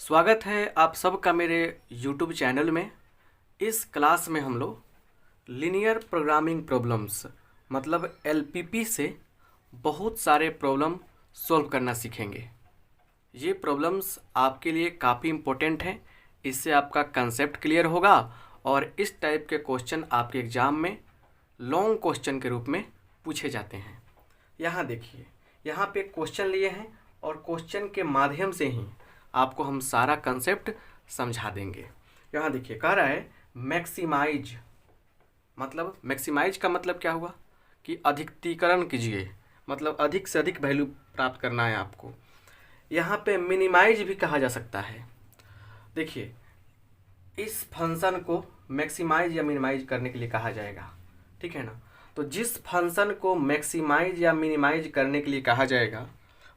स्वागत है आप सबका मेरे YouTube चैनल में। इस क्लास में हम लोग लीनियर प्रोग्रामिंग प्रॉब्लम्स मतलब LPP से बहुत सारे प्रॉब्लम सॉल्व करना सीखेंगे। ये प्रॉब्लम्स आपके लिए काफ़ी इम्पोर्टेंट हैं। इससे आपका कंसेप्ट क्लियर होगा और इस टाइप के क्वेश्चन आपके एग्ज़ाम में लॉन्ग क्वेश्चन के रूप में पूछे जाते हैं। यहाँ देखिए, यहाँ पे क्वेश्चन लिए हैं और क्वेश्चन के माध्यम से ही आपको हम सारा कंसेप्ट समझा देंगे। यहाँ देखिए, कह रहा है मैक्सिमाइज, मतलब मैक्सिमाइज का मतलब क्या हुआ कि अधिकतीकरण कीजिए, मतलब अधिक से अधिक वैल्यू प्राप्त करना है आपको। यहाँ पे मिनिमाइज भी कहा जा सकता है। देखिए, इस फंक्शन को मैक्सिमाइज या मिनिमाइज करने के लिए कहा जाएगा, ठीक है ना। तो जिस फंक्शन को मैक्सिमाइज या मिनिमाइज करने के लिए कहा जाएगा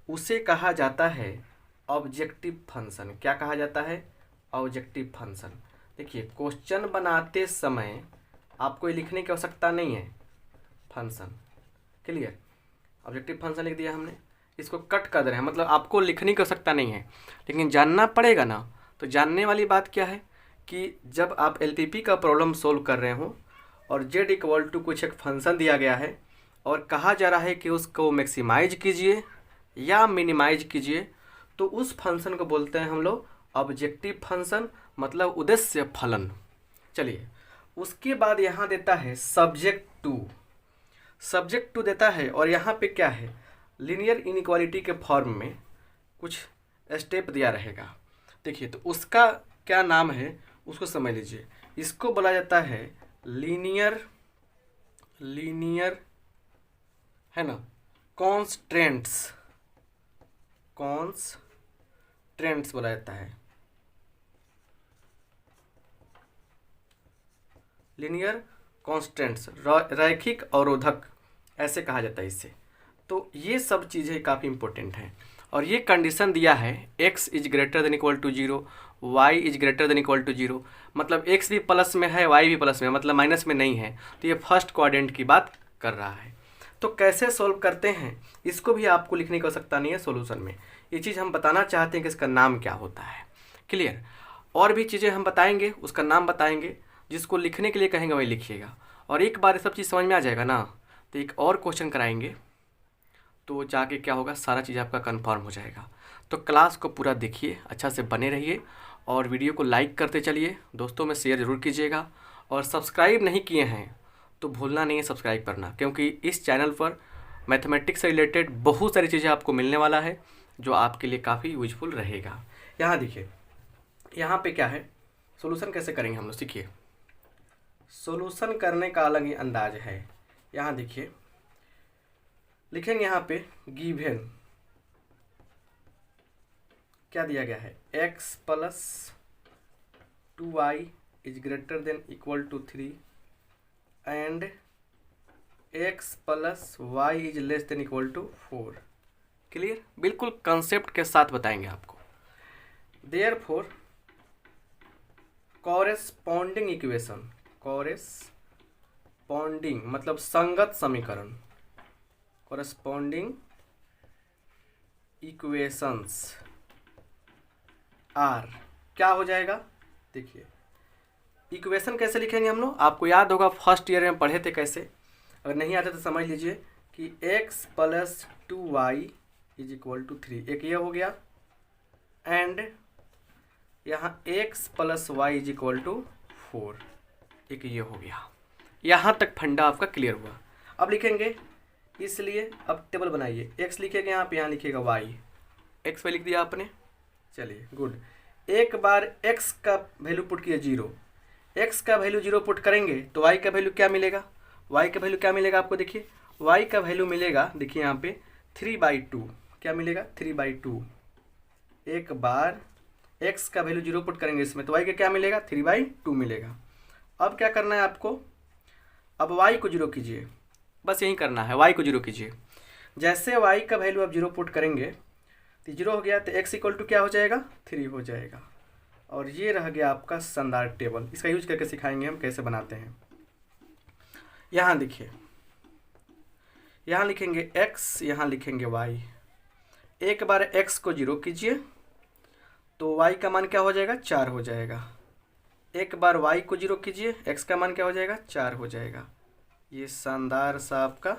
उसे कहा जाता है ऑब्जेक्टिव फंक्शन। क्या कहा जाता है? Objective function. देखिए, क्वेश्चन बनाते समय आपको ये लिखने की आवश्यकता नहीं है, फंक्शन क्लियर। ऑब्जेक्टिव फंक्शन लिख दिया हमने, इसको कट कर दे रहे हैं, मतलब आपको लिखने की आवश्यकता नहीं है, लेकिन जानना पड़ेगा ना। तो जानने वाली बात क्या है कि जब आप LPP का प्रॉब्लम सोल्व कर रहे हो और z इक्वल टू कुछ एक फंक्शन दिया गया है और कहा जा रहा है कि उसको मैक्सिमाइज कीजिए या मिनिमाइज कीजिए, तो उस फंक्शन को बोलते हैं हम लोग ऑब्जेक्टिव फंक्शन, मतलब उद्देश्य फलन। चलिए, उसके बाद यहाँ देता है सब्जेक्ट टू देता है और यहाँ पे क्या है, लीनियर इनइक्वालिटी के फॉर्म में कुछ स्टेप दिया रहेगा। देखिए, तो उसका क्या नाम है उसको समझ लीजिए। इसको बोला जाता है लीनियर है ना, कॉन्स्ट्रेंट्स बोला जाता है। लीनियर कॉन्स्टेंट्स, रैखिक अवरोधक ऐसे कहा जाता है इसे। तो ये सब चीज़ें काफ़ी इंपॉर्टेंट हैं और ये कंडीशन दिया है x is greater than equal to 0, y is greater than equal to 0, मतलब x भी प्लस में है y भी प्लस में है, मतलब माइनस में नहीं है। तो ये फर्स्ट क्वाड्रेंट की बात कर रहा है। तो कैसे सोल्व करते हैं इसको भी आपको लिखने की आवश्यकता नहीं है सॉल्यूशन में। ये चीज़ हम बताना चाहते हैं कि इसका नाम क्या होता है, क्लियर। और भी चीज़ें हम बताएंगे, उसका नाम बताएंगे, जिसको लिखने के लिए कहेंगे वही लिखिएगा। और एक बार ये सब चीज़ समझ में आ जाएगा ना, तो एक और क्वेश्चन कराएंगे तो जाके क्या होगा, सारा चीज़ आपका कंफर्म हो जाएगा। तो क्लास को पूरा देखिए, अच्छा से बने रहिए और वीडियो को लाइक करते चलिए, दोस्तों में शेयर ज़रूर कीजिएगा। और सब्सक्राइब नहीं किए हैं तो भूलना नहीं है सब्सक्राइब करना, क्योंकि इस चैनल पर मैथमेटिक्स से रिलेटेड बहुत सारी चीज़ें आपको मिलने वाला है जो आपके लिए काफ़ी यूजफुल रहेगा। यहाँ देखिए, यहाँ पे क्या है, सॉल्यूशन कैसे करेंगे हम लोग, सीखिए। सॉल्यूशन करने का अलग ही अंदाज है। यहाँ देखिए, लिखेंगे यहाँ पे गिवन क्या दिया गया है, x plus 2y is greater than equal to 3 and x plus y is less than equal to 4। Clear, बिल्कुल कंसेप्ट के साथ बताएंगे आपको। देयरफॉर कॉरेस्पॉन्डिंग इक्वेशन, कॉरेस्पॉन्डिंग मतलब संगत समीकरण, कॉरेस्पॉन्डिंग इक्वेशंस आर क्या हो जाएगा। देखिए, इक्वेशन कैसे लिखेंगे हम लोग, आपको याद होगा फर्स्ट ईयर में पढ़े थे कैसे। अगर नहीं आते तो समझ लीजिए कि x plus 2y is equal to 3, एक ये हो गया, एंड यहाँ x plus y is equal to 4, एक ये हो गया। यहाँ तक फंडा आपका क्लियर हुआ। अब लिखेंगे, इसलिए अब टेबल बनाइए, x लिखेगा यहाँ पे, यहाँ लिखेगा y, x पे लिख दिया आपने। चलिए गुड, एक बार x का वैल्यू पुट किया 0, x का वैल्यू 0 पुट करेंगे तो y का वैल्यू क्या मिलेगा, y का वैल्यू क्या मिलेगा आपको, देखिए y का वैल्यू मिलेगा, देखिए यहाँ पे 3/2, क्या मिलेगा 3/2। एक बार x का वैल्यू 0 पुट करेंगे इसमें तो y का क्या मिलेगा, 3/2 मिलेगा। अब क्या करना है आपको, अब y को 0 कीजिए, बस यही करना है, y को 0 कीजिए। जैसे y का वैल्यू आप 0 पुट करेंगे तो 0 हो गया, तो x इक्वल टू क्या हो जाएगा, 3 हो जाएगा। और ये रह गया आपका शानदार टेबल, इसका यूज करके सिखाएंगे हम कैसे बनाते हैं। यहाँ देखिए, यहाँ लिखेंगे x, यहाँ लिखेंगे y। एक बार x को 0 कीजिए तो y का मान क्या हो जाएगा, 4 हो जाएगा। एक बार y को 0 कीजिए, x का मान क्या हो जाएगा, 4 हो जाएगा। ये शानदार सा आपका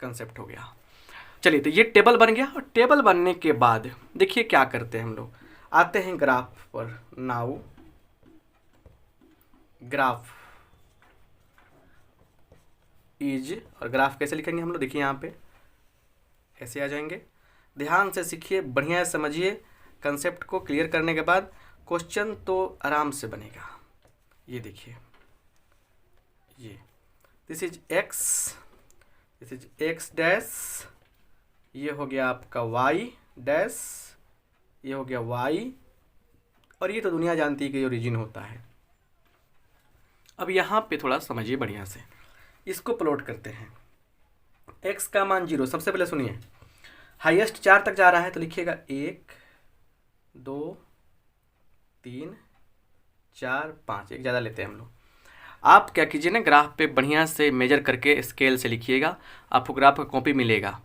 कंसेप्ट हो गया। चलिए, तो ये टेबल बन गया। और टेबल बनने के बाद देखिए क्या करते हैं हम लोग, आते हैं ग्राफ पर। नाउ ग्राफ इज, और ग्राफ कैसे लिखेंगे हम लोग, देखिए यहाँ पे ऐसे आ जाएंगे। ध्यान से सीखिए, बढ़िया से समझिए। कंसेप्ट को क्लियर करने के बाद क्वेश्चन तो आराम से बनेगा। ये देखिए, ये this is x, this is x dash, ये हो गया आपका वाई डैश, ये हो गया वाई, और ये तो दुनिया जानती है कि ओरिजिन होता है। अब यहाँ पे थोड़ा समझिए बढ़िया से, इसको प्लॉट करते हैं। x का मान 0, सबसे पहले सुनिए, हाईएस्ट 4 तक जा रहा है तो लिखिएगा 1 2 3 4 5, एक ज़्यादा लेते हैं हम लोग। आप क्या कीजिए ना, ग्राफ पे बढ़िया से मेजर करके स्केल से लिखिएगा, आपको ग्राफ का कॉपी मिलेगा।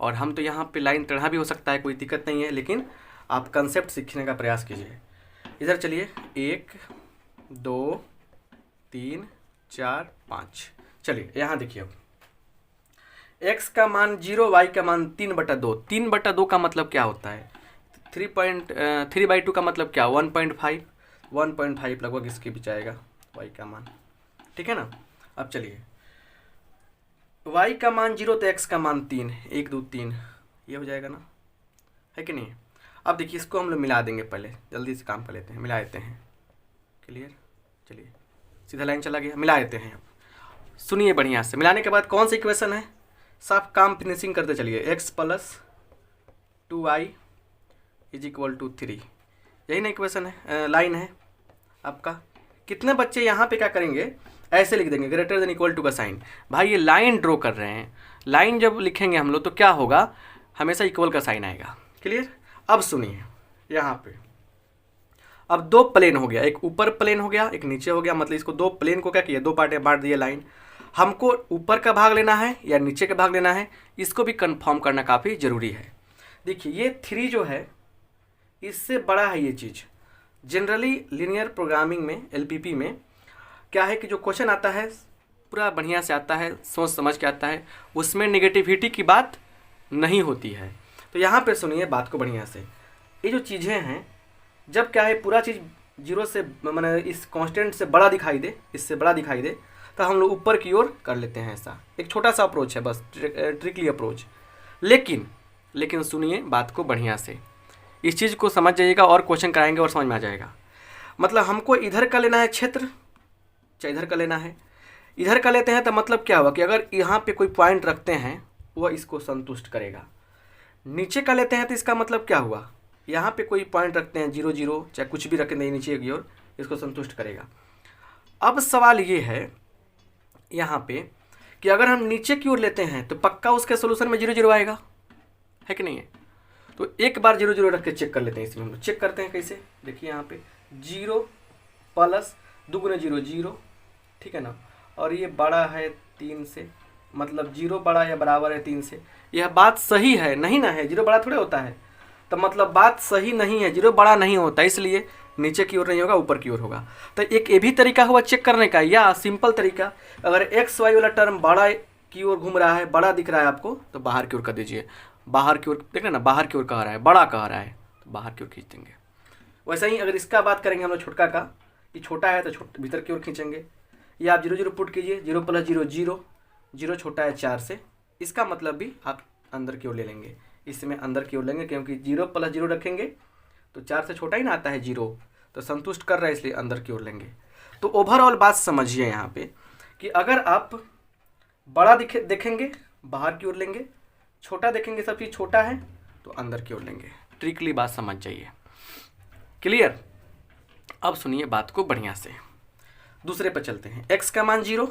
और हम तो यहाँ पे लाइन टेढ़ा भी हो सकता है, कोई दिक्कत नहीं है, लेकिन आप कंसेप्ट सीखने का प्रयास कीजिए। इधर चलिए, 1 2 3 4 5। चलिए यहाँ देखिए, अब x का मान 0, y का मान 3/2। 3/2 का मतलब क्या होता है, 3/2 का मतलब क्या, 1.5, 1.5 लगभग इसके बीच आएगा y का मान, ठीक है ना। अब चलिए, y का मान 0 तो x का मान 3, 1 2 3, ये हो जाएगा ना, है कि नहीं। अब देखिए, इसको हम लोग मिला देंगे, पहले जल्दी से काम कर लेते हैं, मिला देते हैं। क्लियर, चलिए सीधा लाइन चला गया, मिला देते हैं। सुनिए बढ़िया से, मिलाने के बाद कौन सी इक्वेशन है, साफ काम फिनिशिंग करते चलिए। x + 2y = 3, यही ना इक्वेशन है, लाइन है आपका। कितने बच्चे यहाँ पे क्या करेंगे, ऐसे लिख देंगे ग्रेटर देन इक्वल टू का साइन। भाई ये लाइन ड्रॉ कर रहे हैं, लाइन जब लिखेंगे हम लोग तो क्या होगा, हमेशा इक्वल का साइन आएगा। क्लियर। अब सुनिए, यहाँ पे अब 2 प्लेन हो गया, एक ऊपर प्लेन हो गया, एक नीचे हो गया। मतलब इसको 2 प्लेन को क्या किया, 2 पार्ट में बांट दिया लाइन। हमको ऊपर का भाग लेना है या नीचे का भाग लेना है, इसको भी कंफर्म करना काफ़ी ज़रूरी है। देखिए ये 3 जो है, इससे बड़ा है ये चीज़। जनरली लीनियर प्रोग्रामिंग में, एलपीपी में क्या है कि जो क्वेश्चन आता है पूरा बढ़िया से आता है, सोच समझ के आता है, उसमें नेगेटिविटी की बात नहीं होती है। तो यहाँ पे सुनिए बात को बढ़िया से, ये जो चीज़ें हैं, जब क्या है पूरा चीज़ 0 से मैंने इस कांस्टेंट से बड़ा दिखाई दे, इससे बड़ा दिखाई दे, तो हम लोग ऊपर की ओर कर लेते हैं। ऐसा एक छोटा सा अप्रोच है, बस ट्रिकली अप्रोच। लेकिन सुनिए बात को बढ़िया से, इस चीज़ को समझ जाइएगा और क्वेश्चन कराएंगे और समझ में आ जाएगा। मतलब हमको इधर का लेना है क्षेत्र, चाहे इधर का लेना है। इधर का लेते हैं तो मतलब क्या हुआ कि अगर यहाँ पे कोई पॉइंट रखते हैं वह इसको संतुष्ट करेगा। नीचे का लेते हैं तो इसका मतलब क्या हुआ, यहाँ पे कोई पॉइंट रखते हैं 0 0, चाहे कुछ भी रखें नीचे की ओर, इसको संतुष्ट करेगा। अब सवाल ये है यहाँ पे कि अगर हम नीचे की ओर लेते हैं तो पक्का उसके सोल्यूशन में 0 0 आएगा, है कि नहीं है। तो एक बार 0 0 रख के चेक कर लेते हैं। इसमें हम लोग चेक करते हैं कैसे, देखिए यहाँ पे 0 + 2 × 0 0, ठीक है ना। और ये बड़ा है 3 से, मतलब 0 बड़ा या बराबर है 3 से। यह बात सही है नहीं ना, है 0 बड़ा थोड़े होता है, तो मतलब बात सही नहीं है, 0 बड़ा नहीं होता, इसलिए नीचे की ओर नहीं होगा, ऊपर की ओर होगा। तो एक ये भी तरीका हुआ चेक करने का, या सिंपल तरीका, अगर एक्स वाई वाला टर्म बड़ा की ओर घूम रहा है, बड़ा दिख रहा है आपको, तो बाहर की ओर कर दीजिए। बाहर की ओर देख रहे ना, बाहर की ओर कह रहा है, बड़ा कह रहा है, तो बाहर की ओर खींच देंगे। वैसे ही अगर इसका बात करेंगे हम लोग छोटका का, ये छोटा है तो भीतर की ओर खींचेंगे। या आप 0 0 पुट कीजिए, 0 + 0 0, 0 छोटा है 4 से, इसका मतलब भी आप अंदर की ओर ले लेंगे। इसमें अंदर की ओर लेंगे क्योंकि 0 + 0 रखेंगे तो 4 से छोटा ही ना आता है 0, तो संतुष्ट कर रहा है, इसलिए अंदर की ओर लेंगे। तो ओवरऑल बात समझिए यहाँ पे कि अगर आप बड़ा देखेंगे बाहर की ओर लेंगे, छोटा देखेंगे सब चीज़ छोटा है तो अंदर की ओर लेंगे। ट्रिकली बात समझ जाइए। क्लियर। अब सुनिए बात को बढ़िया से, दूसरे पर चलते हैं। x का मान 0,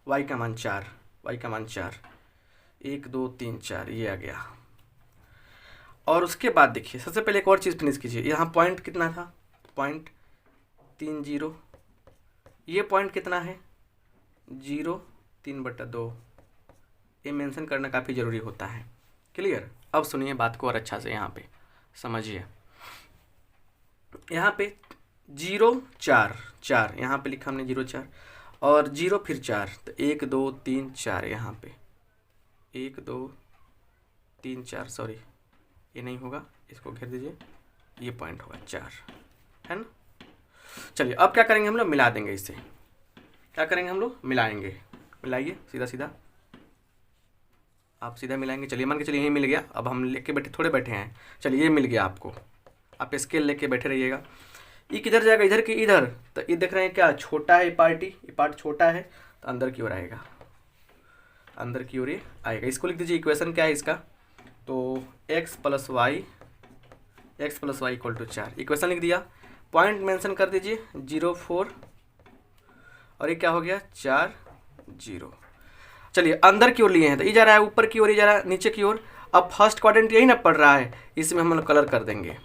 y का मान 4, y का मान 4, 1 2 3 4, ये आ गया। और उसके बाद देखिए, सबसे पहले एक और चीज़ फिनिश कीजिए। यहाँ पॉइंट कितना था, पॉइंट 3 0, ये पॉइंट कितना है 0 3/2, ये मेंशन करना काफ़ी ज़रूरी होता है। क्लियर। अब सुनिए बात को और अच्छा से यहाँ पे समझिए। यहाँ पे 0 4 4, यहाँ पे लिखा हमने 0 4 और 0 फिर 4, तो 1 2 3 4, यहाँ पे 1 2 3 4, सॉरी ये नहीं होगा, इसको घेर दीजिए, ये पॉइंट होगा 4, है ना। चलिए अब क्या करेंगे हम लोग, मिला देंगे इसे। क्या करेंगे हम लोग, मिलाएंगे। मिलाइए सीधा सीधा, आप सीधा मिलाएंगे। चलिए मान के चलिए यही मिल गया। अब हम लेके थोड़े बैठे हैं, चलिए ये मिल गया आपको, आप स्केल लेके बैठे रहिएगा। ये किधर जाएगा, इधर की इधर, तो ये देख रहे हैं क्या, छोटा है ये पार्ट छोटा है, तो अंदर की ओर आएगा, अंदर की ओर ये आएगा। इसको लिख दीजिए, इक्वेशन क्या है इसका, तो x + y = 4, इक्वेशन लिख दिया। पॉइंट मेंशन कर दीजिए 0 4, और ये क्या हो गया 4 0। चलिए अंदर की ओर लिए हैं, तो ये जा रहा है ऊपर की ओर, ये जा रहा है नीचे की ओर। अब फर्स्ट क्वाड्रेंट यही ना पड़ रहा है, इसमें हम लोग कलर कर देंगे।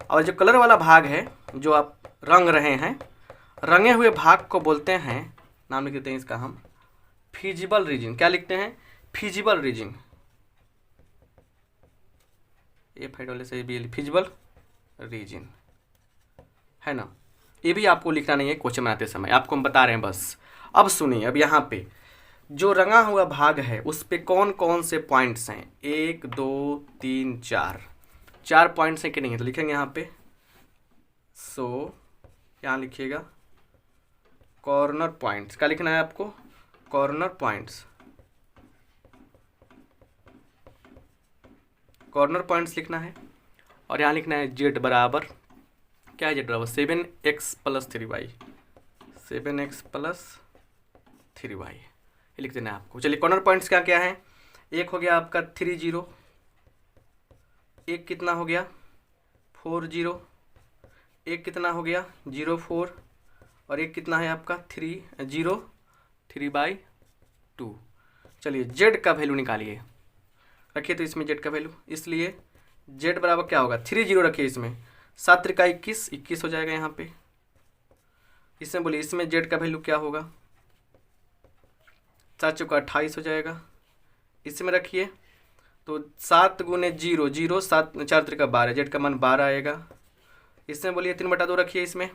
और जो कलर वाला भाग है जो आप रंग रहे हैं, रंगे हुए भाग को बोलते हैं, नाम लिख देते हैं इसका हम, फिजिबल रीजन। क्या लिखते हैं, फिजिबल रीजन, ये फाइडोले से भी फिजिबल रीजन, है ना। ये भी आपको लिखना नहीं है क्वेश्चन बनाते समय, आपको हम बता रहे हैं बस। अब सुनिए, अब यहाँ पे जो रंगा हुआ भाग है उस पे कौन कौन से पॉइंट्स हैं, 1 2 3 4, 4 पॉइंट्स हैं कि नहीं है, तो लिखेंगे यहाँ पे। सो यहाँ लिखिएगा कॉर्नर पॉइंट्स। क्या लिखना है आपको, कॉर्नर पॉइंट्स, कॉर्नर पॉइंट्स लिखना है। और यहाँ लिखना है z बराबर, क्या है z बराबर 7x + 3y, 7x + 3y, ये लिख देना है आपको। चलिए कॉर्नर पॉइंट्स क्या क्या है, एक हो गया आपका 3 0, एक कितना हो गया 4 0, एक कितना हो गया 0 4, और एक कितना है आपका 3 0 3/2। चलिए z का वैल्यू निकालिए, रखिए तो इसमें z का वैल्यू, इसलिए z बराबर क्या होगा 3 0 रखिए इसमें, 7 3 21 21 हो जाएगा यहाँ पे। इसमें बोलिए इसमें z का वैल्यू क्या होगा, 7 चौका 28 हो जाएगा। इसमें रखिए तो 7 गुने 0 0, 7 4 3 12, z का मान 12 आएगा। इसमें बोलिए 3/2 रखिए, इसमें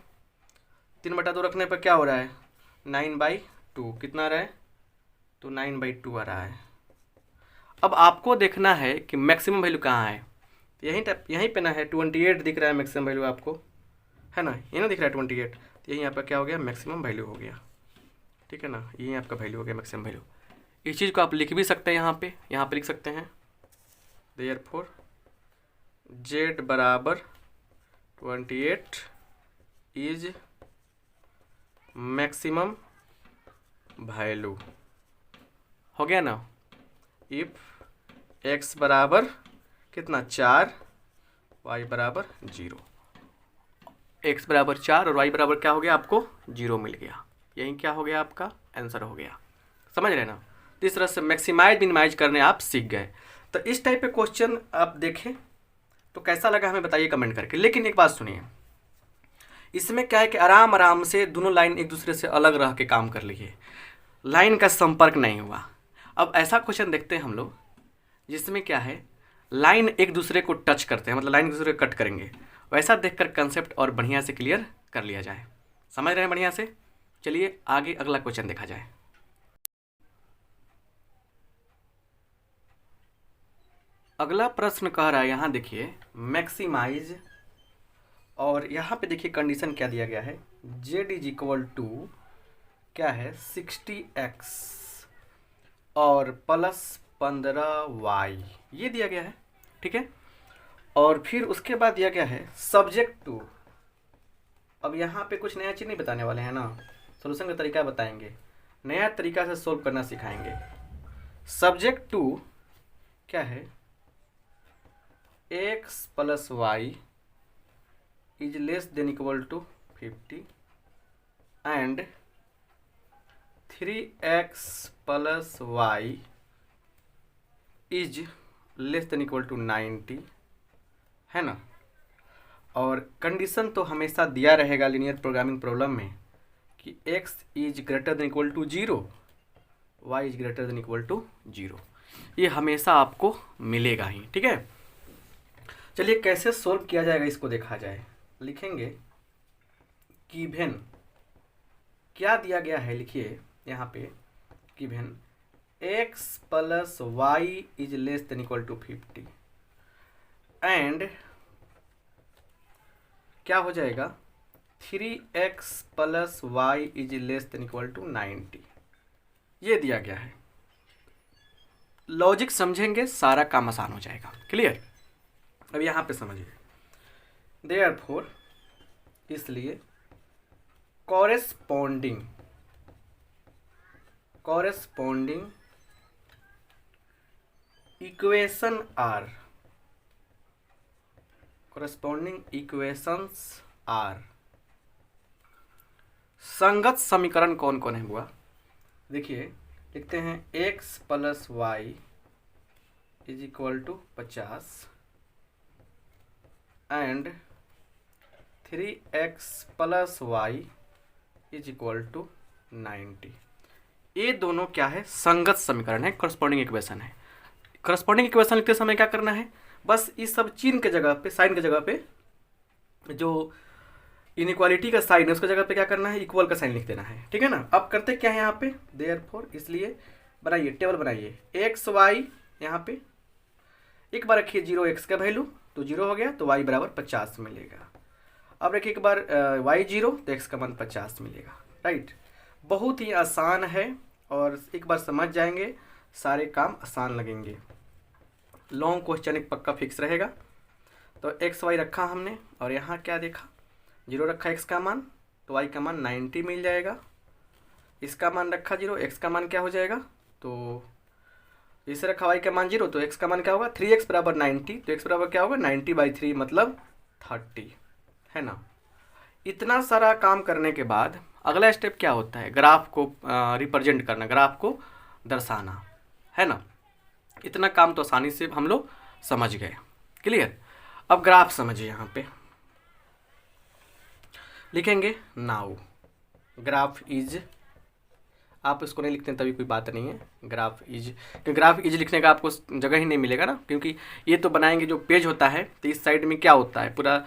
3/2 रखने पर क्या हो रहा है 9/2, कितना आ रहा है, तो 9/2 आ रहा है। अब आपको देखना है कि मैक्सिमम वैल्यू कहाँ है, यहीं पे ना है, 28 दिख रहा है मैक्सिमम वैल्यू आपको, है ना, ये ना दिख रहा है 28, तो यहीं आपका क्या हो गया मैक्सिमम वैल्यू हो गया, ठीक है ना, यहीं आपका वैल्यू हो गया मैक्सिमम वैल्यू। इस चीज़ को आप लिख भी सकते हैं यहाँ पे लिख सकते हैं, देयरफॉर z बराबर 28 इज मैक्सिमम वैल्यू, हो गया ना। इफ x बराबर कितना 4, y बराबर 0, x बराबर 4 और y बराबर क्या हो गया आपको 0 मिल गया, यही क्या हो गया आपका आंसर हो गया। समझ रहे ना, तो इस तरह से मैक्सिमाइज मिनिमाइज करने आप सीख गए। तो इस टाइप के क्वेश्चन आप देखें तो कैसा लगा हमें बताइए कमेंट करके। लेकिन एक बात सुनिए, इसमें क्या है कि आराम आराम से दोनों लाइन एक दूसरे से अलग रह के काम कर लिए, लाइन का संपर्क नहीं हुआ। अब ऐसा क्वेश्चन देखते हैं हम लोग जिसमें क्या है लाइन एक दूसरे को टच करते हैं, मतलब लाइन एक दूसरे को कट करेंगे, वैसा देखकर कंसेप्ट और बढ़िया से क्लियर कर लिया जाए। समझ रहे हैं बढ़िया से। चलिए आगे अगला क्वेश्चन देखा जाए। अगला प्रश्न कह रहा है, यहाँ देखिए मैक्सिमाइज, और यहाँ पे देखिए कंडीशन क्या दिया गया है, z = क्या है 60x और +15y, ये दिया गया है, ठीक है। और फिर उसके बाद दिया गया है सब्जेक्ट टू। अब यहाँ पे कुछ नया चीज़ नहीं बताने वाले हैं ना, सोल्यूशन का तरीका बताएंगे, नया तरीका से सोल्व करना सिखाएंगे। सब्जेक्ट टू क्या है, x + y is < 50 and 3x + y is < 90, है ना। और कंडीशन तो हमेशा दिया रहेगा लीनियर प्रोग्रामिंग प्रॉब्लम में कि x इज < 0, y इज < 0, ये हमेशा आपको मिलेगा ही, ठीक है। चलिए कैसे सोल्व किया जाएगा इसको देखा जाए। लिखेंगे गिवन क्या दिया गया है, लिखिए यहाँ पे given x plus y is less than equal to 50 and क्या हो जाएगा 3x plus y is less than equal to 90। ये दिया गया है। लॉजिक समझेंगे सारा काम आसान हो जाएगा। क्लियर। अब यहाँ पे समझिए देयरफॉर, इसलिए corresponding equation are, corresponding equations are, संगत समीकरण कौन कौन है बुआ? देखिए लिखते हैं x plus y is equal to 50 and 3x plus y is equal to 90। ये दोनों क्या है? संगत समीकरण है, करस्पॉन्डिंग इक्वेशन है। करस्पॉन्डिंग इक्वेशन लिखते समय क्या करना है? बस इस सब चिन्ह के जगह पे, साइन के जगह पे, जो इनइक्वालिटी का साइन है उसके जगह पे क्या करना है? इक्वल का साइन लिख देना है। ठीक है ना। अब करते क्या है यहाँ पे? देयरफॉर, इसलिए बनाइए टेबल बनाइए एक्स वाई, यहाँ पे एक बार रखिए 0x का वैल्यू तो 0 हो गया, तो y बराबर 50 मिलेगा। अब रखिए एक बार y 0 तो x का मान 50 मिलेगा। राइट। बहुत ही आसान है और एक बार समझ जाएंगे सारे काम आसान लगेंगे। लॉन्ग क्वेश्चन एक पक्का फिक्स रहेगा। तो एक्स वाई रखा हमने और यहाँ क्या देखा? 0 रखा x का मान, तो y का मान 90 मिल जाएगा। इसका मान रखा 0, x का मान क्या हो जाएगा? तो इसे रखा y का मान 0 तो x का मान क्या होगा? 3x बराबर 90, तो x बराबर क्या होगा? 90/3 मतलब 30, है ना। इतना सारा काम करने के बाद अगला स्टेप क्या होता है? ग्राफ को रिप्रेजेंट करना, ग्राफ को दर्शाना, है ना। इतना काम तो आसानी से हम लोग समझ गए। क्लियर। अब ग्राफ समझिए। यहाँ पे लिखेंगे नाउ ग्राफ इज, आप इसको नहीं लिखते हैं तभी कोई बात नहीं है। ग्राफ इज, क्योंकि ग्राफ इज लिखने का आपको जगह ही नहीं मिलेगा ना, क्योंकि ये तो बनाएंगे जो पेज होता है तो इस साइड में क्या होता है? पूरा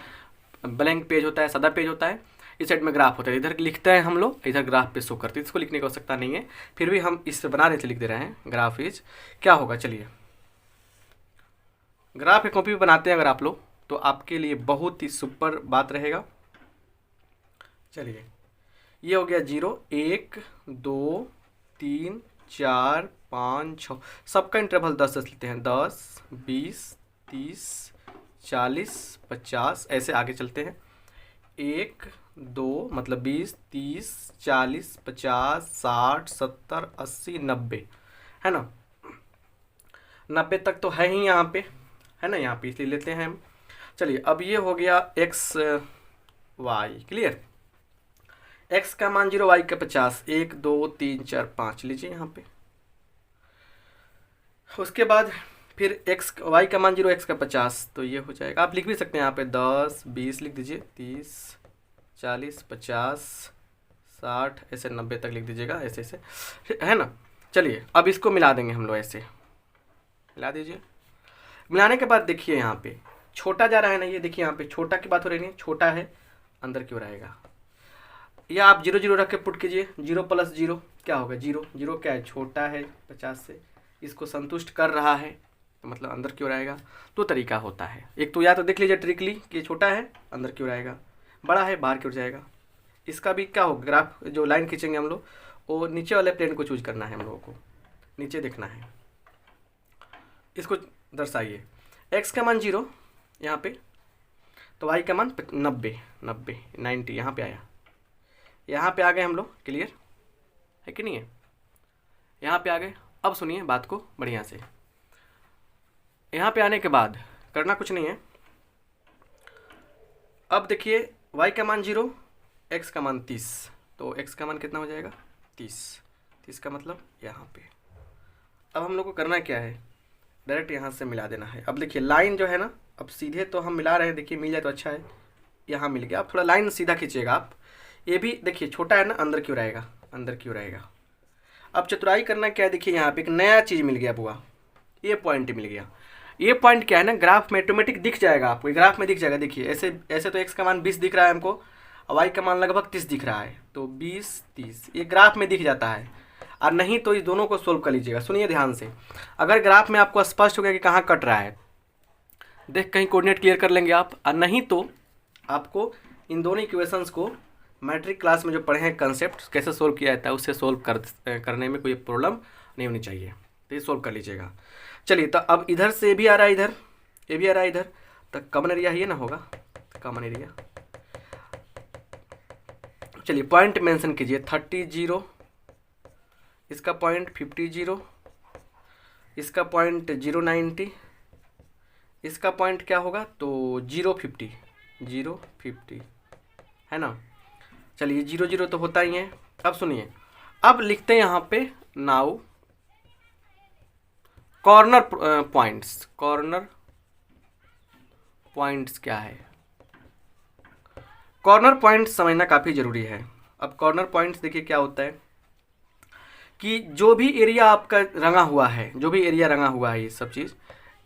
ब्लैंक पेज होता है, सादा पेज होता है। इस साइड में ग्राफ होता है, इधर लिखते हैं हम लोग, इधर ग्राफ पे शो करते हैं। इसको लिखने की आवश्यकता नहीं है, फिर भी हम इससे बना रहे थे, लिख दे रहे हैं ग्राफ इज। क्या होगा? चलिए ग्राफ की कॉपी बनाते हैं अगर आप लोग, तो आपके लिए बहुत ही सुपर बात रहेगा। चलिए ये हो गया 0 1 2 3 4 5 6, सबका इंटरवल 10 लेते हैं। 10 20 30 40 50 ऐसे आगे चलते हैं। 1 2 मतलब 20 30 40 50 60 70 80 90, है ना। 90 तक तो है ही यहाँ पे, है ना, यहाँ पे इसलिए लेते हैं हम। चलिए अब ये हो गया x y। क्लियर। x का मान 0, y का 50, 1 2 3 4 5 लीजिए यहाँ पे। उसके बाद फिर x y का मान 0, x का 50, तो ये हो जाएगा। आप लिख भी सकते हैं यहाँ पे 10 20 लिख दीजिए, 30 40 50 60 ऐसे 90 तक लिख दीजिएगा, ऐसे ऐसे, है ना। चलिए अब इसको मिला देंगे हम लोग, ऐसे मिला दीजिए। मिलाने के बाद देखिए यहाँ पे छोटा जा रहा है ना, ये देखिए यहाँ पे छोटा की बात हो रही है, छोटा है अंदर क्यों रहेगा? या आप 0 0 रख के पुट कीजिए। 0 + 0 क्या होगा? 0 0 क्या है? छोटा है 50 से, इसको संतुष्ट कर रहा है, तो मतलब अंदर क्यों रहेगा? तो तरीका होता है एक तो, या तो देख लीजिए ट्रिकली कि छोटा है अंदर क्यों रहेगा, बड़ा है बाहर क्यों जाएगा। इसका भी क्या होगा? ग्राफ जो लाइन खींचेंगे हम लोग, वो नीचे वाले प्लेन को चूज करना है हम लोगों को, नीचे देखना है। इसको दर्शाइए। x का मान 0 यहाँ पे, तो y का मान 90 यहाँ पे आया। यहाँ पे आ गए हम लोग। क्लियर है कि नहीं है? यहाँ पे आ गए। अब सुनिए बात को बढ़िया से। यहाँ पे आने के बाद करना कुछ नहीं है। अब देखिए y का मान 0, x का मान 30, तो x का मान कितना हो जाएगा? 30 का मतलब यहाँ पे। अब हम लोग को करना क्या है? डायरेक्ट यहाँ से मिला देना है। अब देखिए लाइन जो है ना, अब सीधे तो हम मिला रहे हैं, देखिए मिल जाए तो अच्छा है। यहाँ मिल गया। अब थोड़ा लाइन सीधा खींचिएगा आप। ये भी देखिए छोटा है ना, अंदर क्यों रहेगा? अंदर क्यों रहेगा? अब चतुराई करना क्या है? देखिए यहाँ पे एक नया चीज़ मिल गया बुआ, ये पॉइंट मिल गया। ये पॉइंट क्या है ना, ग्राफ में ऑटोमेटिक दिख जाएगा आपको, ग्राफ में दिख जाएगा। देखिए ऐसे ऐसे तो x का मान 20 दिख रहा है हमको, और y का मान लगभग 30 दिख रहा है, तो 20 30 ये ग्राफ में दिख जाता है। और नहीं तो इस दोनों को सोल्व कर लीजिएगा। सुनिए ध्यान से, अगर ग्राफ में आपको स्पष्ट हो गया कि कहाँ कट रहा है, देख कहीं कोऑर्डिनेट क्लियर कर लेंगे आप। और नहीं तो आपको इन दोनों इक्वेशंस को मैट्रिक क्लास में जो पढ़े हैं कंसेप्ट कैसे सोल्व किया जाता है उससे सोल्व करने में कोई प्रॉब्लम नहीं होनी चाहिए, तो ये सोल्व कर लीजिएगा। चलिए, तो अब इधर से भी आ रहा है, इधर ये भी आ रहा है, इधर तो कॉमन एरिया ये ना होगा, कॉमन एरिया। चलिए पॉइंट मेंशन कीजिए, 30 0, इसका पॉइंट 50 0, इसका पॉइंट 0 90, इसका पॉइंट क्या होगा तो 0 50 0 50 है ना। चलिए 0 0 तो होता ही है। अब सुनिए, अब लिखते हैं यहाँ पे now corner points. Corner points क्या है? कॉर्नर पॉइंट्स समझना काफ़ी ज़रूरी है। अब कॉर्नर पॉइंट्स देखिए क्या होता है कि जो भी एरिया आपका रंगा हुआ है, जो भी एरिया रंगा हुआ है, ये सब चीज़,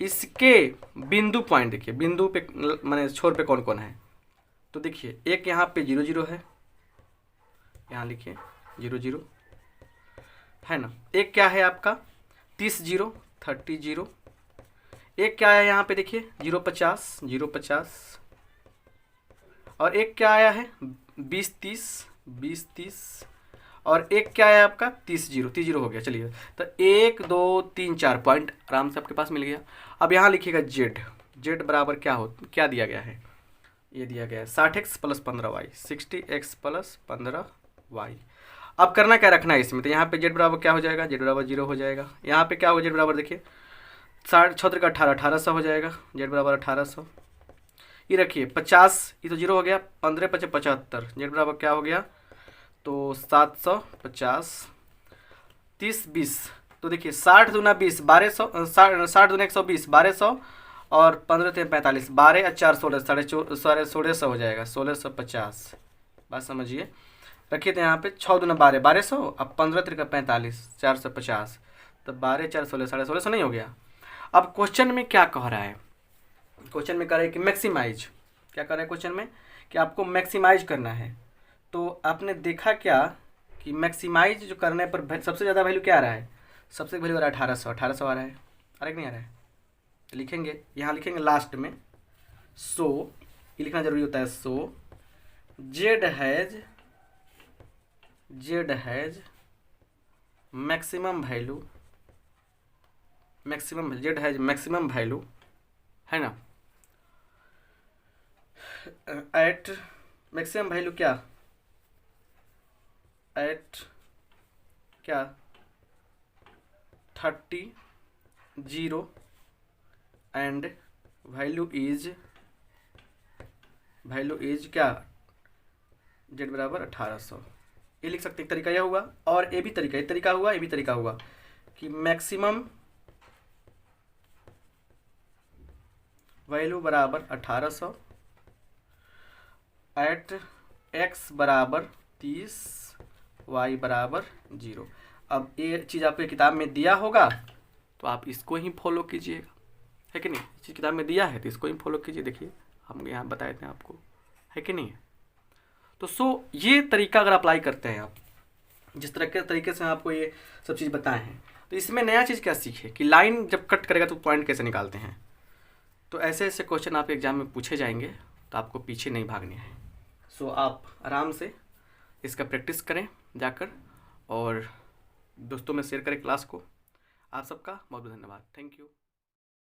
इसके बिंदु पॉइंट देखिए, बिंदु पे माने छोर पे कौन कौन है। तो देखिए एक यहाँ पे 0 0 है, यहाँ लिखिए 0 0 है ना। एक क्या है आपका 30 0 30 0। एक क्या है यहाँ पे देखिए 0 50 0 50। और एक क्या आया है 20 30 20 30। और एक क्या है आपका 30 0 30 0 हो गया। चलिए तो 1 2 3 4 पॉइंट आराम से आपके पास मिल गया। अब यहाँ लिखिएगा जेड बराबर क्या दिया गया है, ये दिया गया है 60x + 15y, 60x + 15y। अब करना क्या रखना है इसमें, तो यहाँ पे जेड बराबर क्या हो जाएगा, जेड बराबर 0 हो जाएगा। यहाँ पे क्या होगा जेड बराबर देखिए 60 6 का 18 1800 हो जाएगा, जेड बराबर 1800। ये रखिए 50, ये तो 0 हो गया, 15 × 5 = 75, जेड बराबर क्या हो गया तो 750। 30 20 तो देखिए 60 दूना 20 1200, 60 दूना 120 1200, और 15 3 45, 12 और 4 16 1600 हो जाएगा, 1650। बात समझिए। रखिए तो यहाँ पे 6 दूना 12 1200, अब 15 3 45 450, तो 12 4 16 1650 नहीं हो गया। अब क्वेश्चन में क्या कह रहा है, क्वेश्चन में कह रहा है कि मैक्सिमाइज, क्या कर रहा है क्वेश्चन में कि आपको मैक्सिमाइज करना है। तो आपने देखा क्या कि मैक्सिमाइज जो करने पर सबसे ज़्यादा वैल्यू क्या आ रहा है, सबसे वैल्यू आ रहा है 1800 आ रहा है, अरे नहीं आ रहा है। तो लिखेंगे यहाँ, लिखेंगे लास्ट में सो, ये लिखना जरूरी होता है, so Z has maximum value, Z has maximum value है ना, एट मैक्सिमम वैल्यू क्या, एट क्या 30 0 एंड वैल्यू इज क्या, जेड बराबर 1800। ये लिख सकते, एक तरीका यह हुआ, और ये भी तरीका, ये तरीका हुआ, ये भी तरीका हुआ कि मैक्सिमम वैल्यू बराबर 1800 एट x बराबर 30 y बराबर 0। अब ये चीज़ आपको किताब में दिया होगा तो आप इसको ही फॉलो कीजिएगा, है कि नहीं। इस चीज़ किताब में दिया है तो इसको ही फॉलो कीजिए। देखिए हम यहाँ बताए थे आपको, है कि नहीं। तो ये तरीका अगर अप्लाई करते हैं आप, जिस तरह के तरीके से आपको ये सब चीज़ बताए हैं, तो इसमें नया चीज़ क्या सीखे कि लाइन जब कट करेगा तो पॉइंट कैसे निकालते हैं। तो ऐसे ऐसे क्वेश्चन आपके एग्जाम में पूछे जाएंगे, तो आपको पीछे नहीं भागने हैं। आप आराम से इसका प्रैक्टिस करें जाकर, और दोस्तों में शेयर करें क्लास को। आप सबका बहुत बहुत धन्यवाद, थैंक यू।